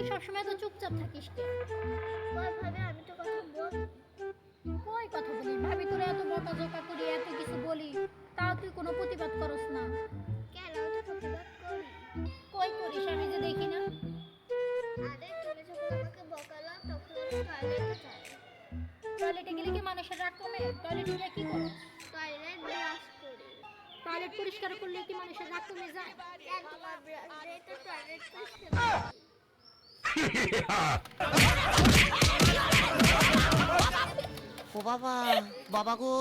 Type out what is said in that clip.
তুই সবসময় তো চুপচাপ থাকিস কেন? কই ভাবে আমি তো কথা বলি। কই কথা বলি ভাবি তোরা এত বকাঝকা করি এত কিছু বলি তাও তুই কোনো প্রতিবাদ করস না। কেন আমি তো প্রতিবাদ করি। কই করিস আমি যে দেখি না। আরে তুমি যখন আমাকে বকালা তখন আমি টয়লেটে যাই। টয়লেটে গেলে কি মানুষের রাগ কমে? টয়লেটে গিয়ে কি করস? টয়লেট ব্রাশ করি। টয়লেট পরিষ্কার করলে কি মানুষের রাগ কমে যায়? কেন তোমার ব্রাশ দিয়ে তো টয়লেট পরিষ্কার করি। ও বাবা, বাবা গো।